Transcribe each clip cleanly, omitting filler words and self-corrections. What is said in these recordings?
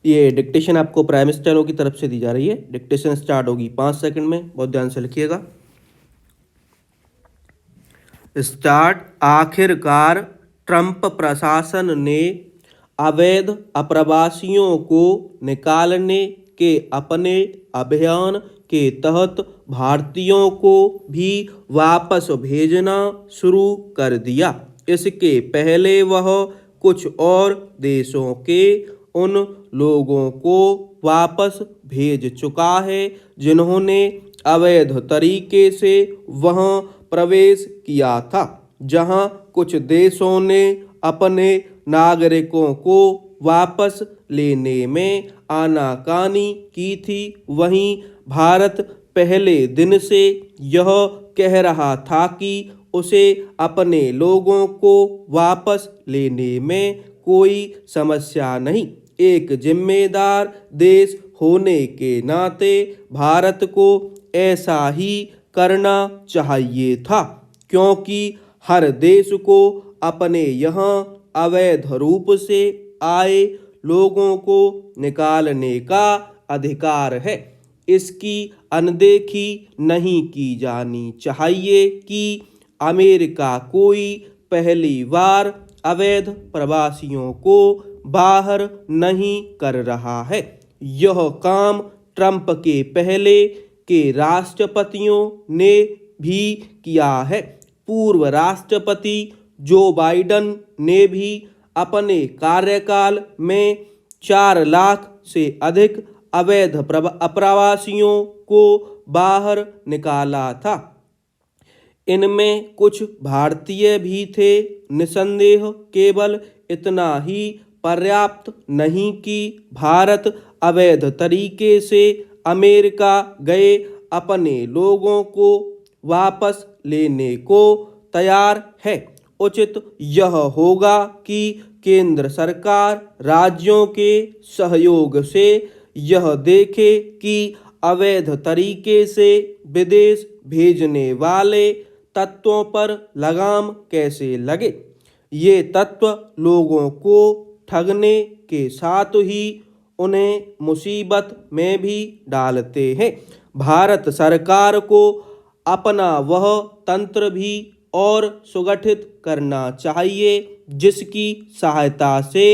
ये डिक्टेशन आपको prime steno की तरफ से दी जा रही है। डिक्टेशन स्टार्ट होगी 5 सेकंड में, बहुत ध्यान से लिखिएगा। स्टार्ट। आखिरकार ट्रंप प्रशासन ने अवैध अप्रवासियों को निकालने के अपने अभियान के तहत भारतीयों को भी वापस भेजना शुरू कर दिया। इसके पहले वह कुछ और देशों के उन लोगों को वापस भेज चुका है जिन्होंने अवैध तरीके से वहां प्रवेश किया था। जहां कुछ देशों ने अपने नागरिकों को वापस लेने में आनाकानी की थी, वहीं भारत पहले दिन से यह कह रहा था कि उसे अपने लोगों को वापस लेने में कोई समस्या नहीं। एक जिम्मेदार देश होने के नाते भारत को ऐसा ही करना चाहिए था, क्योंकि हर देश को अपने यहाँ अवैध रूप से आए लोगों को निकालने का अधिकार है। इसकी अनदेखी नहीं की जानी चाहिए कि अमेरिका कोई पहली बार अवैध प्रवासियों को बाहर नहीं कर रहा है। यह काम ट्रंप के पहले के राष्ट्रपतियों ने भी किया है। पूर्व राष्ट्रपति जो बाइडेन ने भी अपने कार्यकाल में 4 लाख से अधिक अवैध अप्रवासियों को बाहर निकाला था। इनमें कुछ भारतीय भी थे। निसंदेह केवल इतना ही पर्याप्त नहीं कि भारत अवैध तरीके से अमेरिका गए अपने लोगों को वापस लेने को तैयार है। उचित यह होगा कि केंद्र सरकार राज्यों के सहयोग से यह देखे कि अवैध तरीके से विदेश भेजने वाले तत्वों पर लगाम कैसे लगे। ये तत्व लोगों को ठगने के साथ ही उन्हें मुसीबत में भी डालते हैं। भारत सरकार को अपना वह तंत्र भी और सुगठित करना चाहिए जिसकी सहायता से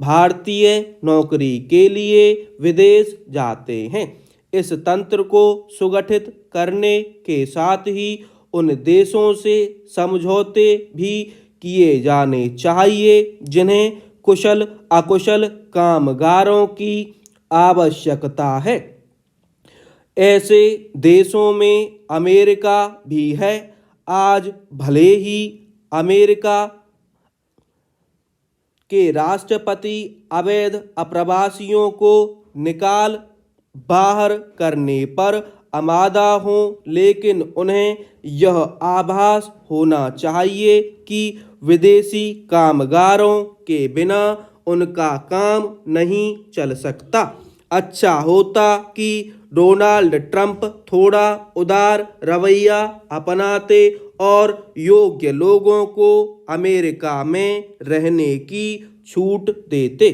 भारतीय नौकरी के लिए विदेश जाते हैं। इस तंत्र को सुगठित करने के साथ ही उन देशों से समझौते भी किए जाने चाहिए जिन्हें कुशल अकुशल कामगारों की आवश्यकता है। ऐसे देशों में अमेरिका भी है। आज भले ही अमेरिका के राष्ट्रपति अवैध अप्रवासियों को निकाल बाहर करने पर आमादा हों, लेकिन उन्हें यह आभास होना चाहिए कि विदेशी कामगारों के बिना उनका काम नहीं चल सकता। अच्छा होता कि डोनाल्ड ट्रंप थोड़ा उदार रवैया अपनाते और योग्य लोगों को अमेरिका में रहने की छूट देते।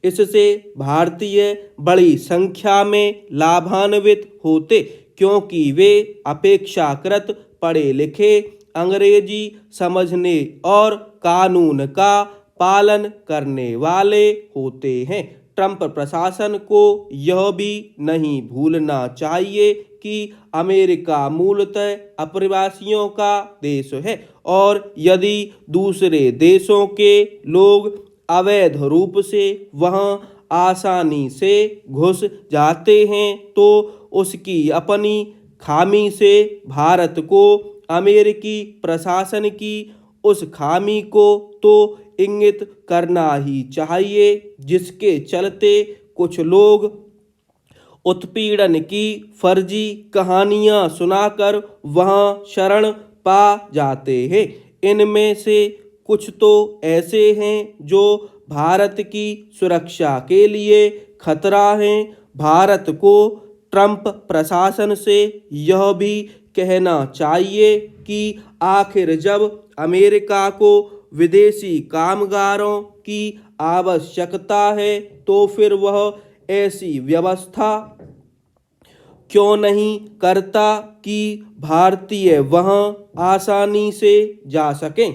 इससे भारतीय बड़ी संख्या में लाभान्वित होते, क्योंकि वे अपेक्षाकृत पढ़े लिखे, अंग्रेजी समझने और कानून का पालन करने वाले होते हैं। ट्रंप प्रशासन को यह भी नहीं भूलना चाहिए कि अमेरिका मूलतः अप्रवासियों का देश है और यदि दूसरे देशों के लोग अवैध रूप से वहां आसानी से घुस जाते हैं तो उसकी अपनी खामी से भारत को अमेरिकी प्रशासन की उस खामी को तो इंगित करना ही चाहिए जिसके चलते कुछ लोग उत्पीड़न की फर्जी कहानियां सुनाकर वहां शरण पा जाते हैं। इनमें से कुछ तो ऐसे हैं जो भारत की सुरक्षा के लिए खतरा हैं। भारत को ट्रंप प्रशासन से यह भी कहना चाहिए कि आखिर जब अमेरिका को विदेशी कामगारों की आवश्यकता है तो फिर वह ऐसी व्यवस्था क्यों नहीं करता कि भारतीय वहां आसानी से जा सकें।